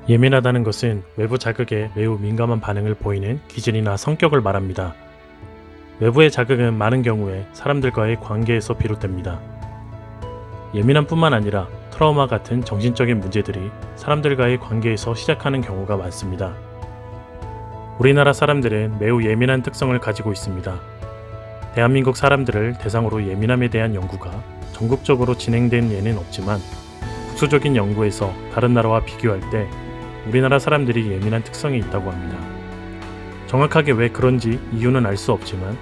예민하다는 것은 외부 자극에 매우 민감한 반응을 보이는 기질이나 성격을 말합니다. 외부의 자극은 많은 경우에 사람들과의 관계에서 비롯됩니다. 예민함 뿐만 아니라 트라우마 같은 정신적인 문제들이 사람들과의 관계에서 시작하는 경우가 많습니다. 우리나라 사람들은 매우 예민한 특성을 가지고 있습니다. 대한민국 사람들을 대상으로 예민함에 대한 연구가 전국적으로 진행된 예는 없지만 국수적인 연구에서 다른 나라와 비교할 때 우리나라 사람들이 예민한 특성이 있다고 합니다. 정확하게 왜 그런지 이유는 알 수 없지만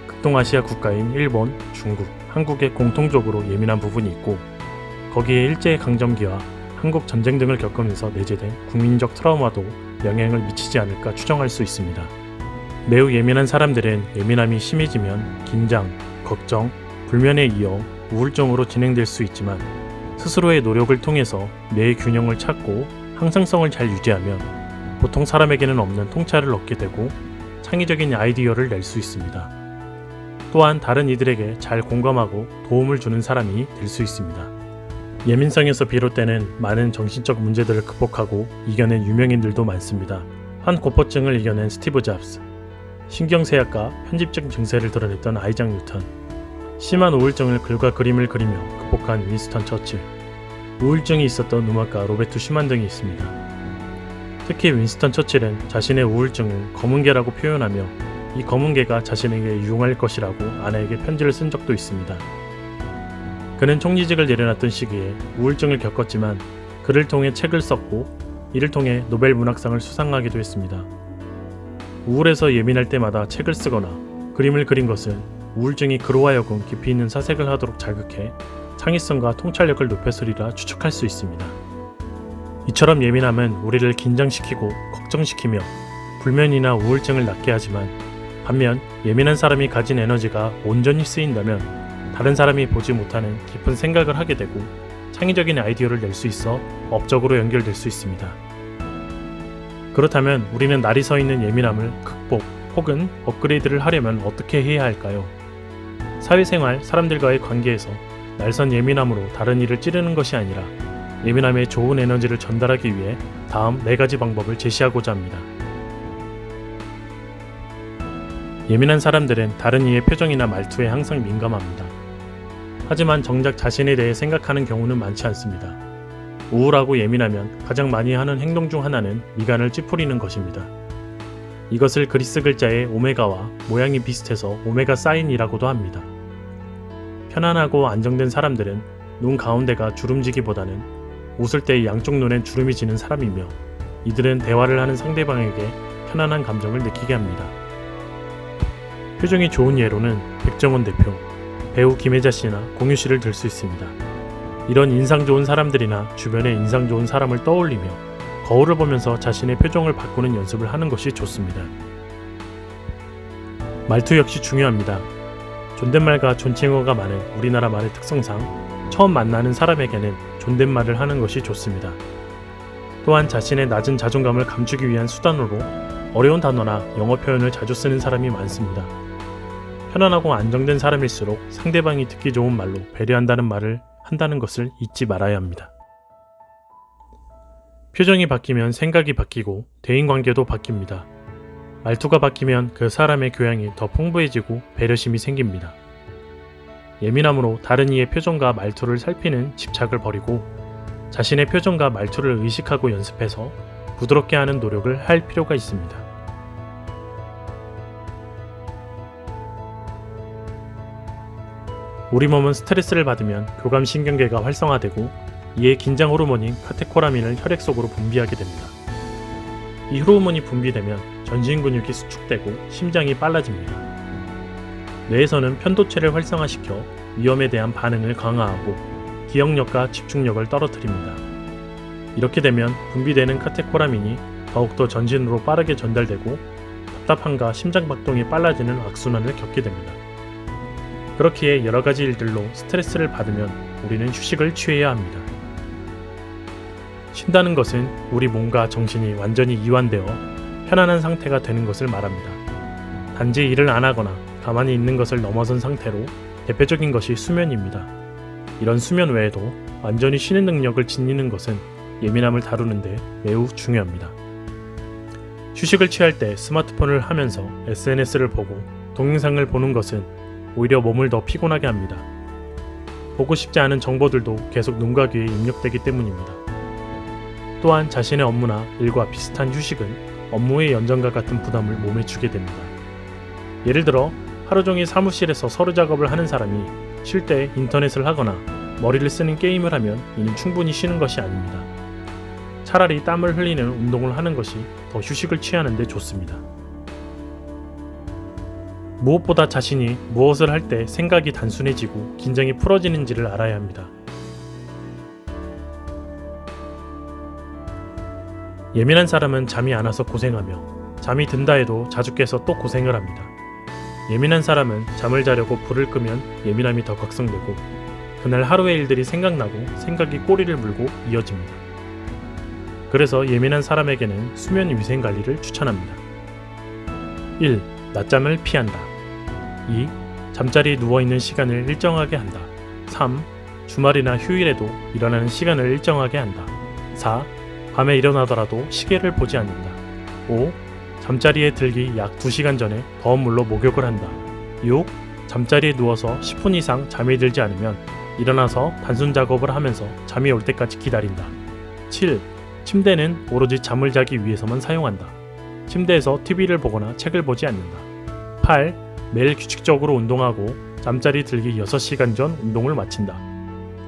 극동아시아 국가인 일본, 중국, 한국에 공통적으로 예민한 부분이 있고 거기에 일제강점기와 한국 전쟁 등을 겪으면서 내재된 국민적 트라우마도 영향을 미치지 않을까 추정할 수 있습니다. 매우 예민한 사람들은 예민함이 심해지면 긴장, 걱정, 불면에 이어 우울증으로 진행될 수 있지만 스스로의 노력을 통해서 뇌의 균형을 찾고 항상성을 잘 유지하면 보통 사람에게는 없는 통찰을 얻게 되고 창의적인 아이디어를 낼 수 있습니다. 또한 다른 이들에게 잘 공감하고 도움을 주는 사람이 될 수 있습니다. 예민성에서 비롯되는 많은 정신적 문제들을 극복하고 이겨낸 유명인들도 많습니다. 한 공포증을 이겨낸 스티브 잡스, 신경쇠약과 편집증 증세를 드러냈던 아이작 뉴턴, 심한 우울증을 글과 그림을 그리며 극복한 윈스턴 처칠, 우울증이 있었던 음악가 로베트 슈만 등이 있습니다. 특히 윈스턴 처칠은 자신의 우울증을 검은개라고 표현하며 이 검은개가 자신에게 유용할 것이라고 아내에게 편지를 쓴 적도 있습니다. 그는 총리직을 내려놨던 시기에 우울증을 겪었지만 그를 통해 책을 썼고 이를 통해 노벨 문학상을 수상하기도 했습니다. 우울해서 예민할 때마다 책을 쓰거나 그림을 그린 것은 우울증이 그로 하여금 깊이 있는 사색을 하도록 자극해 창의성과 통찰력을 높여쓰리라 추측할 수 있습니다. 이처럼 예민함은 우리를 긴장시키고 걱정시키며 불면이나 우울증을 낳게 하지만 반면 예민한 사람이 가진 에너지가 온전히 쓰인다면 다른 사람이 보지 못하는 깊은 생각을 하게 되고 창의적인 아이디어를 낼 수 있어 업적으로 연결될 수 있습니다. 그렇다면 우리는 날이 서 있는 예민함을 극복 혹은 업그레이드를 하려면 어떻게 해야 할까요? 사회생활, 사람들과의 관계에서 날선 예민함으로 다른 일을 찌르는 것이 아니라 예민함에 좋은 에너지를 전달하기 위해 다음 4가지 방법을 제시하고자 합니다. 예민한 사람들은 다른 이의 표정이나 말투에 항상 민감합니다. 하지만 정작 자신에 대해 생각하는 경우는 많지 않습니다. 우울하고 예민하면 가장 많이 하는 행동 중 하나는 미간을 찌푸리는 것입니다. 이것을 그리스 글자의 오메가와 모양이 비슷해서 오메가 사인이라고도 합니다. 편안하고 안정된 사람들은 눈 가운데가 주름지기보다는 웃을 때 양쪽 눈엔 주름이 지는 사람이며 이들은 대화를 하는 상대방에게 편안한 감정을 느끼게 합니다. 표정이 좋은 예로는 백정원 대표, 배우 김혜자 씨나 공유 씨를 들 수 있습니다. 이런 인상 좋은 사람들이나 주변에 인상 좋은 사람을 떠올리며 거울을 보면서 자신의 표정을 바꾸는 연습을 하는 것이 좋습니다. 말투 역시 중요합니다. 존댓말과 존칭어가 많은 우리나라 말의 특성상 처음 만나는 사람에게는 존댓말을 하는 것이 좋습니다. 또한 자신의 낮은 자존감을 감추기 위한 수단으로 어려운 단어나 영어 표현을 자주 쓰는 사람이 많습니다. 편안하고 안정된 사람일수록 상대방이 듣기 좋은 말로 배려한다는 말을 한다는 것을 잊지 말아야 합니다. 표정이 바뀌면 생각이 바뀌고 대인관계도 바뀝니다. 말투가 바뀌면 그 사람의 교양이 더 풍부해지고 배려심이 생깁니다. 예민함으로 다른 이의 표정과 말투를 살피는 집착을 버리고 자신의 표정과 말투를 의식하고 연습해서 부드럽게 하는 노력을 할 필요가 있습니다. 우리 몸은 스트레스를 받으면 교감신경계가 활성화되고 이에 긴장 호르몬인 카테코라민을 혈액 속으로 분비하게 됩니다. 이 호르몬이 분비되면 전신 근육이 수축되고 심장이 빨라집니다. 뇌에서는 편도체를 활성화시켜 위험에 대한 반응을 강화하고 기억력과 집중력을 떨어뜨립니다. 이렇게 되면 분비되는 카테코라민이 더욱더 전신으로 빠르게 전달되고 답답함과 심장박동이 빨라지는 악순환을 겪게 됩니다. 그렇기에 여러가지 일들로 스트레스를 받으면 우리는 휴식을 취해야 합니다. 쉰다는 것은 우리 몸과 정신이 완전히 이완되어 편안한 상태가 되는 것을 말합니다. 단지 일을 안 하거나 가만히 있는 것을 넘어선 상태로 대표적인 것이 수면입니다. 이런 수면 외에도 완전히 쉬는 능력을 지니는 것은 예민함을 다루는데 매우 중요합니다. 휴식을 취할 때 스마트폰을 하면서 SNS를 보고 동영상을 보는 것은 오히려 몸을 더 피곤하게 합니다. 보고 싶지 않은 정보들도 계속 눈과 귀에 입력되기 때문입니다. 또한 자신의 업무나 일과 비슷한 휴식은 업무의 연장과 같은 부담을 몸에 주게 됩니다. 예를 들어 하루 종일 사무실에서 서류 작업을 하는 사람이 쉴 때 인터넷을 하거나 머리를 쓰는 게임을 하면 이는 충분히 쉬는 것이 아닙니다. 차라리 땀을 흘리는 운동을 하는 것이 더 휴식을 취하는 데 좋습니다. 무엇보다 자신이 무엇을 할 때 생각이 단순해지고 긴장이 풀어지는지를 알아야 합니다. 예민한 사람은 잠이 안 와서 고생하며 잠이 든다 해도 자주 깨서 또 고생을 합니다. 예민한 사람은 잠을 자려고 불을 끄면 예민함이 더 각성되고 그날 하루의 일들이 생각나고 생각이 꼬리를 물고 이어집니다. 그래서 예민한 사람에게는 수면 위생 관리를 추천합니다. 1. 낮잠을 피한다. 2. 잠자리에 누워있는 시간을 일정하게 한다. 3. 주말이나 휴일에도 일어나는 시간을 일정하게 한다. 4. 밤에 일어나더라도 시계를 보지 않는다. 5. 잠자리에 들기 약 2시간 전에 더운 물로 목욕을 한다. 6. 잠자리에 누워서 10분 이상 잠이 들지 않으면 일어나서 단순 작업을 하면서 잠이 올 때까지 기다린다. 7. 침대는 오로지 잠을 자기 위해서만 사용한다. 침대에서 TV를 보거나 책을 보지 않는다. 8. 매일 규칙적으로 운동하고 잠자리 들기 6시간 전 운동을 마친다.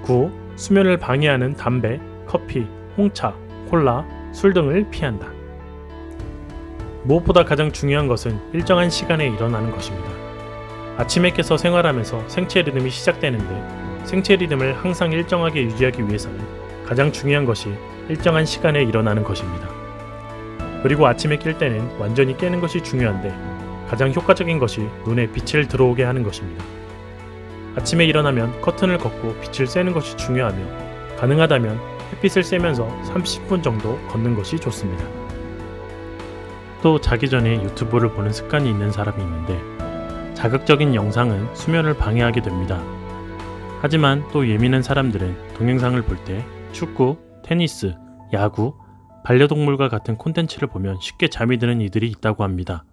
9. 수면을 방해하는 담배, 커피, 홍차, 콜라, 술 등을 피한다. 무엇보다 가장 중요한 것은 일정한 시간에 일어나는 것입니다. 아침에 깨서 생활하면서 생체 리듬이 시작되는데 생체 리듬을 항상 일정하게 유지하기 위해서는 가장 중요한 것이 일정한 시간에 일어나는 것입니다. 그리고 아침에 깰 때는 완전히 깨는 것이 중요한데 가장 효과적인 것이 눈에 빛을 들어오게 하는 것입니다. 아침에 일어나면 커튼을 걷고 빛을 쐬는 것이 중요하며 가능하다면 햇빛을 쐬면서 30분 정도 걷는 것이 좋습니다. 또 자기 전에 유튜브를 보는 습관이 있는 사람이 있는데 자극적인 영상은 수면을 방해하게 됩니다. 하지만 또 예민한 사람들은 동영상을 볼 때 축구, 테니스, 야구, 반려동물과 같은 콘텐츠를 보면 쉽게 잠이 드는 이들이 있다고 합니다.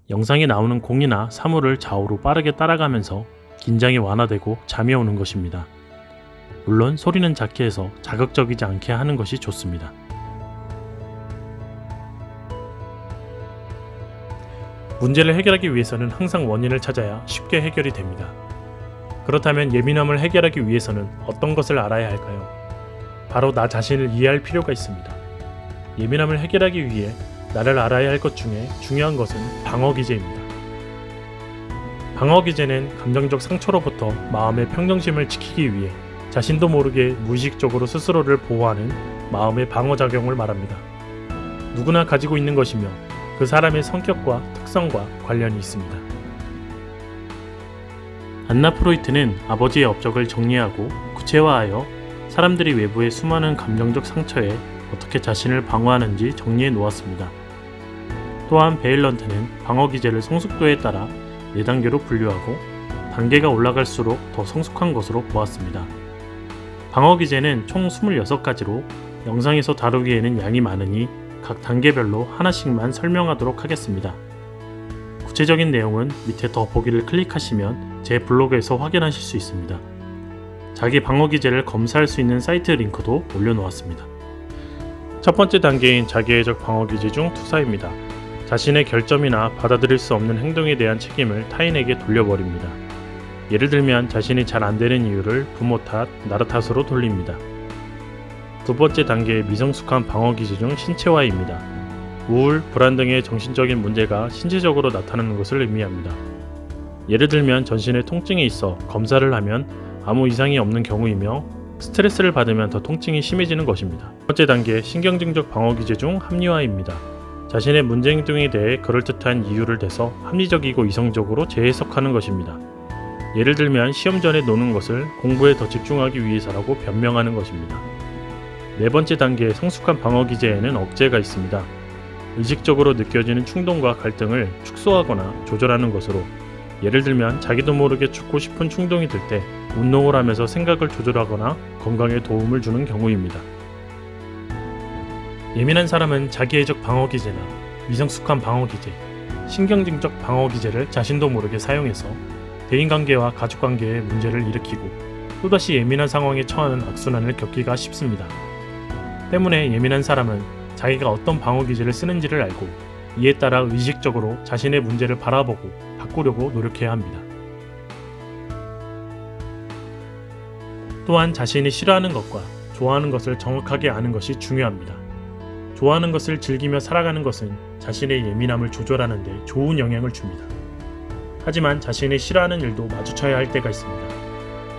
영상에 나오는 공이나 사물을 좌우로 빠르게 따라가면서 긴장이 완화되고 잠이 오는 것입니다. 물론 소리는 작게 해서 자극적이지 않게 하는 것이 좋습니다. 문제를 해결하기 위해서는 항상 원인을 찾아야 쉽게 해결이 됩니다. 그렇다면 예민함을 해결하기 위해서는 어떤 것을 알아야 할까요? 바로 나 자신을 이해할 필요가 있습니다. 예민함을 해결하기 위해 나를 알아야 할 것 중에 중요한 것은 방어기제입니다. 방어기제는 감정적 상처로부터 마음의 평정심을 지키기 위해 자신도 모르게 무의식적으로 스스로를 보호하는 마음의 방어작용을 말합니다. 누구나 가지고 있는 것이며 그 사람의 성격과 특성과 관련이 있습니다. 안나 프로이트는 아버지의 업적을 정리하고 구체화하여 사람들이 외부의 수많은 감정적 상처에 어떻게 자신을 방어하는지 정리해 놓았습니다. 또한 베일런트는 방어기제를 성숙도에 따라 4단계로 분류하고 단계가 올라갈수록 더 성숙한 것으로 보았습니다. 방어기제는 총 26가지로 영상에서 다루기에는 양이 많으니 각 단계별로 하나씩만 설명하도록 하겠습니다. 구체적인 내용은 밑에 더보기를 클릭하시면 제 블로그에서 확인하실 수 있습니다. 자기 방어기제를 검사할 수 있는 사이트 링크도 올려놓았습니다. 첫 번째 단계인 자기애적 방어기제 중 투사입니다. 자신의 결점이나 받아들일 수 없는 행동에 대한 책임을 타인에게 돌려버립니다. 예를 들면 자신이 잘 안되는 이유를 부모 탓, 나라 탓으로 돌립니다. 두 번째 단계의 미성숙한 방어기제 중 신체화입니다. 우울, 불안 등의 정신적인 문제가 신체적으로 나타나는 것을 의미합니다. 예를 들면 전신에 통증이 있어 검사를 하면 아무 이상이 없는 경우이며 스트레스를 받으면 더 통증이 심해지는 것입니다. 두 번째 단계 신경증적 방어기제 중 합리화입니다. 자신의 문제 행동에 대해 그럴듯한 이유를 대서 합리적이고 이성적으로 재해석하는 것입니다. 예를 들면 시험 전에 노는 것을 공부에 더 집중하기 위해서라고 변명하는 것입니다. 네 번째 단계의 성숙한 방어기제에는 억제가 있습니다. 의식적으로 느껴지는 충동과 갈등을 축소하거나 조절하는 것으로 예를 들면 자기도 모르게 죽고 싶은 충동이 들 때 운동을 하면서 생각을 조절하거나 건강에 도움을 주는 경우입니다. 예민한 사람은 자기애적 방어 기제나 미성숙한 방어 기제, 신경증적 방어 기제를 자신도 모르게 사용해서 대인관계와 가족관계에 문제를 일으키고 또다시 예민한 상황에 처하는 악순환을 겪기가 쉽습니다. 때문에 예민한 사람은 자기가 어떤 방어 기제를 쓰는지를 알고 이에 따라 의식적으로 자신의 문제를 바라보고 바꾸려고 노력해야 합니다. 또한 자신이 싫어하는 것과 좋아하는 것을 정확하게 아는 것이 중요합니다. 좋아하는 것을 즐기며 살아가는 것은 자신의 예민함을 조절하는 데 좋은 영향을 줍니다. 하지만 자신이 싫어하는 일도 마주쳐야 할 때가 있습니다.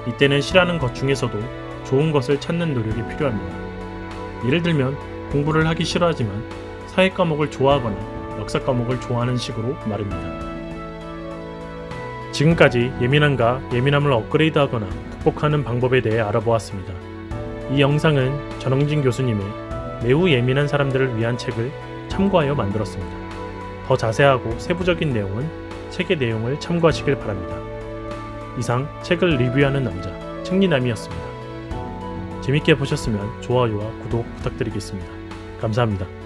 이때는 싫어하는 것 중에서도 좋은 것을 찾는 노력이 필요합니다. 예를 들면 공부를 하기 싫어하지만 사회 과목을 좋아하거나 역사 과목을 좋아하는 식으로 말입니다. 지금까지 예민함과 예민함을 업그레이드하거나 극복하는 방법에 대해 알아보았습니다. 이 영상은 전홍진 교수님의 매우 예민한 사람들을 위한 책을 참고하여 만들었습니다. 더 자세하고 세부적인 내용은 책의 내용을 참고하시길 바랍니다. 이상 책을 리뷰하는 남자 책리남이었습니다. 재밌게 보셨으면 좋아요와 구독 부탁드리겠습니다. 감사합니다.